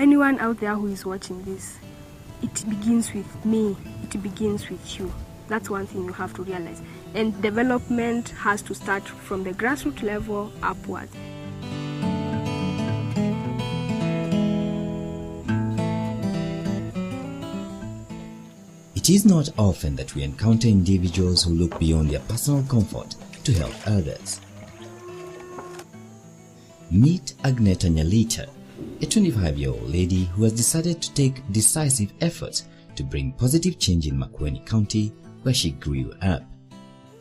anyone out there who is watching this, it begins with me, it begins with you. That's one thing you have to realize. And development has to start from the grassroots level upwards. It is not often that we encounter individuals who look beyond their personal comfort to help others. Meet Agnetta Nyalita, a 25-year-old lady who has decided to take decisive efforts to bring positive change in Makueni County, where she grew up.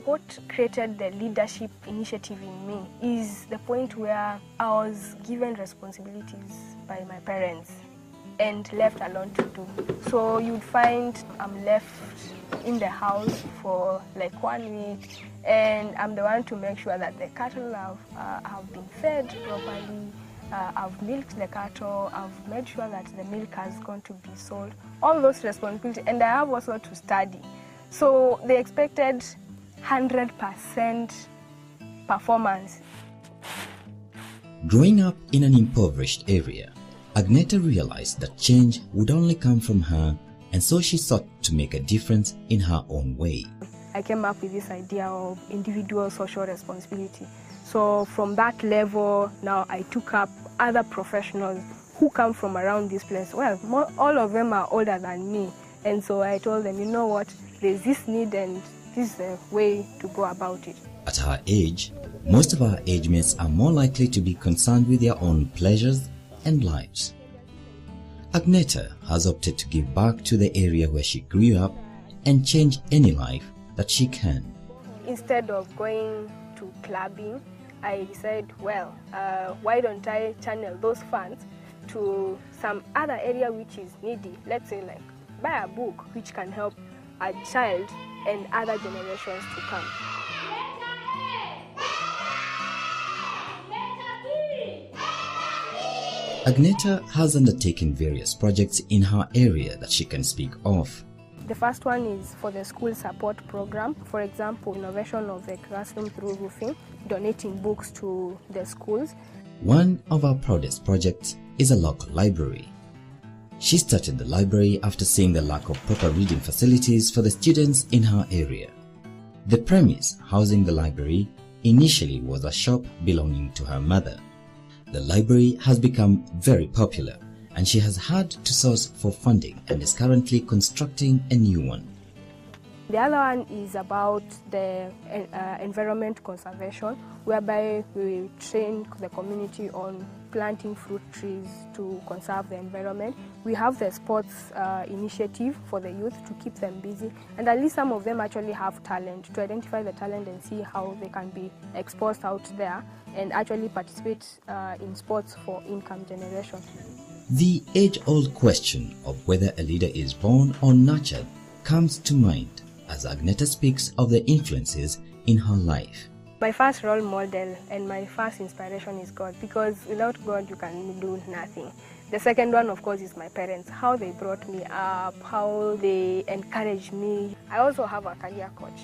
What created the leadership initiative in me is the point where I was given responsibilities by my parents and left alone to do. So you'd find I'm left in the house for like 1 week, and I'm the one to make sure that the cattle have been fed properly, I've milked the cattle, I've made sure that the milk has gone to be sold, all those responsibilities, and I have also to study. So they expected 100% performance. Growing up in an impoverished area, Agnetta realized that change would only come from her, and so she sought to make a difference in her own way. I came up with this idea of individual social responsibility. So from that level, now I took up other professionals who come from around this place. Well, all of them are older than me. And so I told them, you know what, there's this need and this is the way to go about it. At her age, most of our age mates are more likely to be concerned with their own pleasures and lives. Agnetta has opted to give back to the area where she grew up and change any life that she can. Instead of going to clubbing, I decided, well, why don't I channel those funds to some other area which is needy? Let's say like buy a book which can help a child and other generations to come. Agnetta has undertaken various projects in her area that she can speak of. The first one is for the school support program. For example, innovation of the classroom through roofing, donating books to the schools. One of our proudest projects is a local library. She started the library after seeing the lack of proper reading facilities for the students in her area. The premise housing the library initially was a shop belonging to her mother. The library has become very popular, and she has had to source for funding and is currently constructing a new one. The other one is about the environment conservation, whereby we train the community on planting fruit trees to conserve the environment. We have the sports initiative for the youth to keep them busy, and at least some of them actually have talent, to identify the talent and see how they can be exposed out there and actually participate in sports for income generation. The age-old question of whether a leader is born or nurtured comes to mind as Agnetta speaks of the influences in her life. My first role model and my first inspiration is God, because without God you can do nothing. The second one, of course, is my parents, how they brought me up, how they encouraged me. I also have a career coach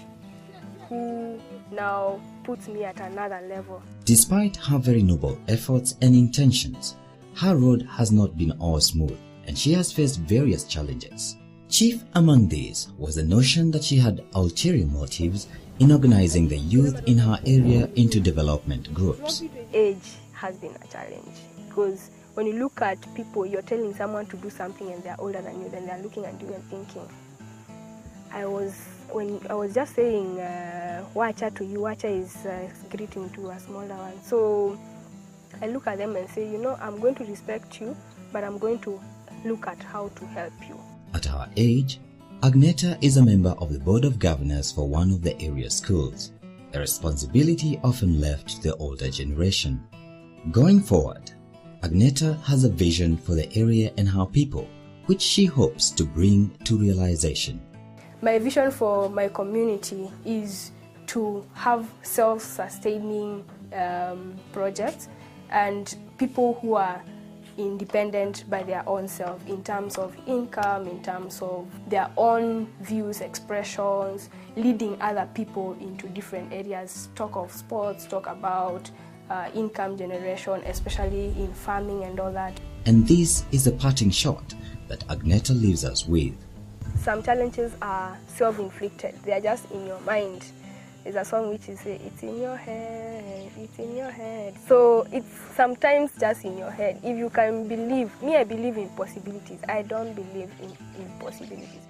who now puts me at another level. Despite her very noble efforts and intentions, her road has not been all smooth, and she has faced various challenges. Chief among these was the notion that she had ulterior motives in organizing the youth in her area into development groups. Age has been a challenge, because when you look at people, you're telling someone to do something and they're older than you, then they're looking at you and thinking. When I was just saying, wacha to you, wacha is greeting to a smaller one. So I look at them and say, you know, I'm going to respect you, but I'm going to look at how to help you. At her age, Agnetta is a member of the Board of Governors for one of the area schools, a responsibility often left to the older generation. Going forward, Agnetta has a vision for the area and her people, which she hopes to bring to realization. My vision for my community is to have self-sustaining projects and people who are independent by their own self in terms of income, in terms of their own views, expressions, leading other people into different areas, talk of sports, talk about income generation, especially in farming and all that. And this is the parting shot that Agnetta leaves us with. Some challenges are self-inflicted. They are just in your mind. There's a song which is it's in your head, it's in your head. So it's sometimes just in your head. If you can believe, me I believe in possibilities. I don't believe in impossibilities.